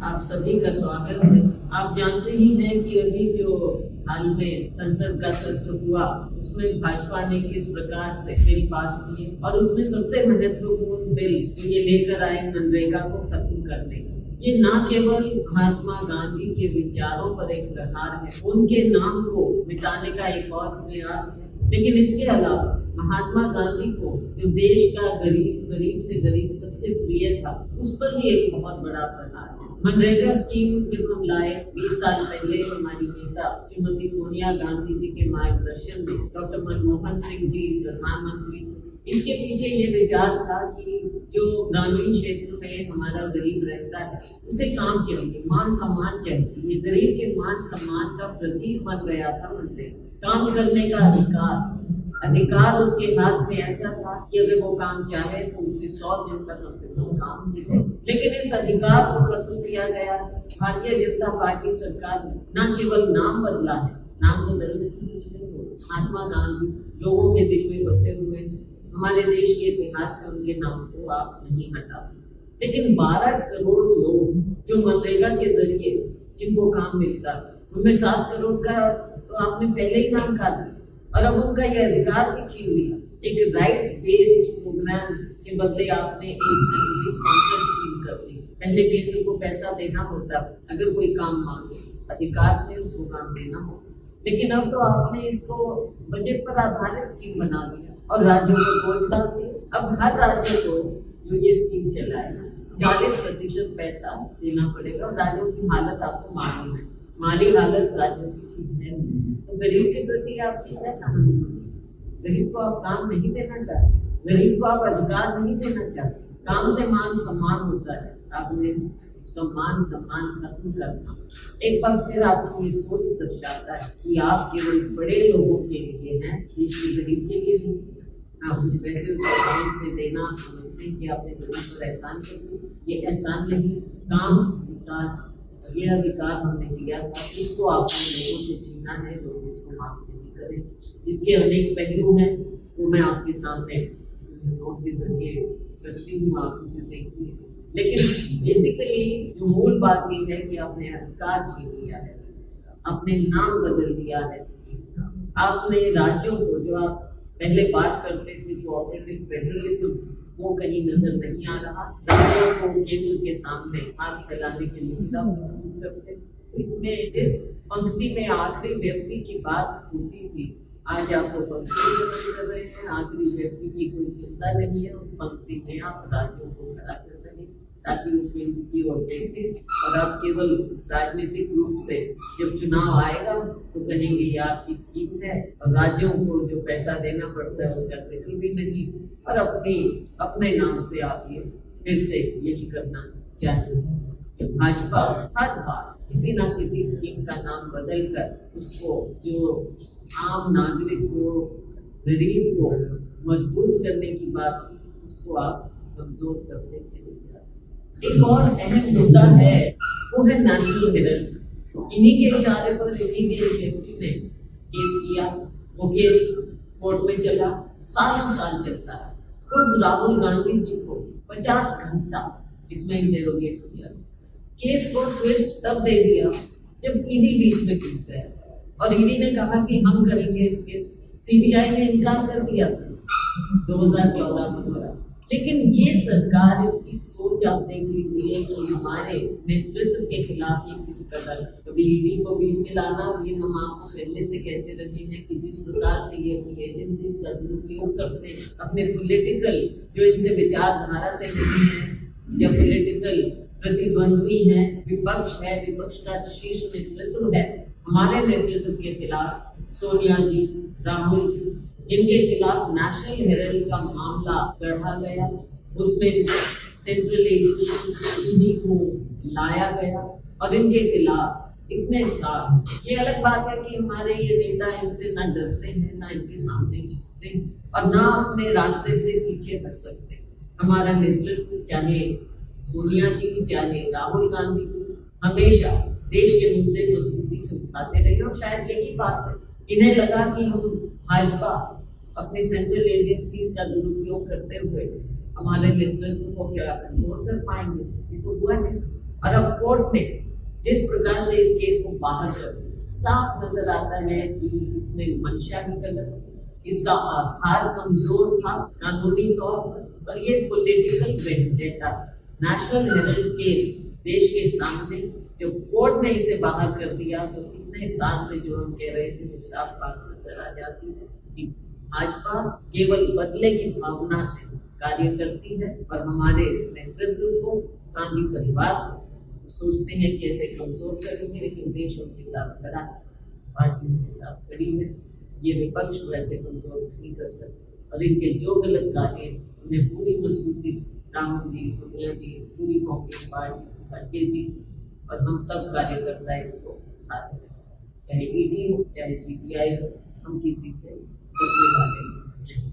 आप सभी का स्वागत है। आप जानते ही हैं कि अभी जो हाल में संसद का सत्र हुआ उसमें भाजपा ने किस प्रकार से बिल पास किए और उसमें सबसे महत्वपूर्ण बिल जो ये लेकर आए मनरेगा को खत्म करने का। ये न केवल महात्मा गांधी के विचारों पर एक प्रहार है, उनके नाम को मिटाने का एक और प्रयास है, लेकिन इसके अलावा महात्मा गांधी को जो देश का गरीब से गरीब सबसे प्रिय था, उस पर भी एक बहुत बड़ा प्रहार है। मनरेगा स्कीम जब हम लाए 20 साल पहले, हमारी नेता श्रीमती सोनिया गांधी जी के मार्गदर्शन में डॉक्टर मनमोहन सिंह जी प्रधानमंत्री, इसके पीछे ये विचार था कि जो ग्रामीण क्षेत्र में हमारा गरीब रहता है उसे काम चाहिए, मान सम्मान चाहिए। ये गरीब के मान सम्मान का प्रतीक बन गया था मनरेगा। काम करने का अधिकार उसके हाथ में ऐसा था कि अगर वो काम चाहे तो उसे 100 दिन तक कम से कम काम मिले, लेकिन इस अधिकार को खत्म किया गया। भारतीय जनता पार्टी सरकार ने न केवल नाम बदला है, नाम बदलने से कुछ नहीं होगा। महात्मा गांधी लोगों के दिल में बसे हुए हैं, हमारे देश के इतिहास से उनके नाम को आप नहीं हटा सकते। लेकिन 12 करोड़ लोग जो मनरेगा के जरिए जिनको काम मिलता था, उनमें 7 करोड़ का तो आपने पहले ही नाम काट दिया और अब उनका ये अधिकार भी छीन लिया। एक राइट बेस्ड प्रोग्राम के बदले आपने एक सेंट्रली स्पॉन्सर्ड स्कीम कर दी। पहले केंद्र को पैसा देना होता, अगर कोई काम मांगे अधिकार से उसको काम देना होता, लेकिन अब तो आपने इसको बजट पर आधारित स्कीम बना दिया और राज्यों को बोझ डाल दिया। अब हर राज्य को जो ये स्कीम चलाएगा 40% पैसा देना पड़ेगा और राज्यों की हालत आपको मालूम है, माली हालत राज्यों की ठीक है। तो गरीब के प्रति आपकी क्या सहानुभूति? गरीब को आप काम नहीं देना चाहते, गरीब को आप अधिकार नहीं देना चाहते। काम से मान सम्मान होता है, आपने उसका मान सम्मान खत्म करना एक बार फिर आपकी ये सोच दर्शाता है कि आप केवल बड़े लोगों के लिए हैं, देश के गरीब के लिए नहीं। आप कुछ पैसे उस अकाउंट में देना, आप समझते हैं कि आपने गरीब पर एहसान कर दिया। ये एहसान नहीं, काम विकार, ये अधिकार हमने दिया था, इसको आपने लोगों से छीना है, लोग इसको माफ नहीं करें। इसके अनेक पहलू हैं, वो मैं आपके सामने नोट के जरिए करती हूँ, आप उसे देखिए। लेकिन बेसिकली जो मूल बात ये है कि आपने अधिकार छीन लिया है, आपने नाम बदल दिया है स्कीम का। आपने राज्यों को, जो आप पहले बात करते थे कोऑपरेटिव फेडरलिज्म, वो कहीं नजर नहीं आ रहा। राज्यों को केंद्र के सामने हाथ फैलाने के लिए करते। इसमें जिस पंक्ति में आखिरी व्यक्ति की बात होती थी, आज आपको पंक्ति बदल कर रहे हैं। आखिरी व्यक्ति की कोई चिंता नहीं है, उस पंक्ति में आप राज्यों को खड़ा कर रहे हैं ताकि वो केंद्र की ओर देखें। और आप केवल राजनीतिक रूप से जब चुनाव आएगा तो कहेंगे ये आपकी स्कीम है, और राज्यों को जो पैसा देना पड़ता है उसका जिक्र भी नहीं, और अपने नाम से आप ये फिर से यही करना चाहिए। भाजपा हर बार किसी न किसी स्कीम का नाम बदल कर उसको, जो आम नागरिक को, गरीब को मजबूत करने की बात की, उसको आप कमजोर करते चले जाते। एक और अहम मुद्दा है, वो है नेशनल हेराल्ड। इन्हीं के इशारे पर इन्हीं के व्यक्ति ने केस किया, वो केस कोर्ट में चला, सालों साल चलता है। खुद राहुल गांधी जी को 50 घंटा इसमें इंटेरोगेट किया। केस को ट्विस्ट तब दे दिया जब ईडी बीच में टूट गया और ईडी ने कहा कि हम करेंगे इस केस। सीबीआई ने इनकार कर दिया 2014 में हुआ। लेकिन ये सरकार, इसकी सोच आप देख लीजिए कि हमारे नेतृत्व के खिलाफ ये किस कदर, कभी ईडी को बीच में लाना। ये हम आपको पहले से कहते रहे हैं कि जिस प्रकार से ये अपनी एजेंसीज का दुरुपयोग करते हैं, अपने पॉलिटिकल जो इनसे विचारधारा से नहीं है या पॉलिटिकल प्रतिद्वंद्वी है, विपक्ष है, विपक्ष का शीर्ष नेतृत्व है, हमारे नेतृत्व के खिलाफ सोनिया जी, राहुल जी, इनके खिलाफ नेशनल हेराल्ड का मामला लड़ा गया। उसमें सेंट्रल एजेंसी को लाया गया और इनके खिलाफ इतने साल, ये अलग बात है कि हमारे ये नेता इनसे ना डरते हैं, ना इनके सामने झुकते हैं और ना अपने रास्ते से पीछे हट सकते। हमारा नेतृत्व, चाहे सोनिया जी, चाहे राहुल गांधी जी, हमेशा देश के मुद्दे मजबूती से उठाते रहे। और शायद यही बात है, इन्हें लगा कि हम भाजपा अपने सेंट्रल एजेंसीज का दुरुपयोग करते हुए हमारे नेतृत्व को क्या कमजोर कर पाएंगे। ये तो हुआ नहीं। और अब कोर्ट ने जिस प्रकार से इस केस को बाहर कर दिया, साफ नजर आता है कि इसमें मंशा ही गलत, इसका आधार कमजोर था कानूनी तौर पर, और ये political vendetta. National Herald case देश के सामने जब कोर्ट ने इसे बाहर कर दिया तो इतने साल से जो हम कह रहे थे वो साफ बात नजर आ जाती है कि भाजपा केवल बदले की भावना से कार्य करती है, और हमारे नेतृत्व को, गांधी परिवार को सोचते हैं कि ऐसे कमजोर करेंगे, लेकिन देश उनके साथ खड़ा है, पार्टी उनके साथ खड़ी है। ये विपक्ष वैसे कमजोर नहीं कर सकते, और इनके जो गलत कार्य उन्हें पूरी मजबूती से राहुल जी, सोनिया जी, पूरी कांग्रेस पार्टी, खड़गे जी और हम सब कार्यकर्ता इसको उठाते हैं, चाहे ईडी हो चाहे सीबीआई हो, हम किसी से बचने वाले नहीं।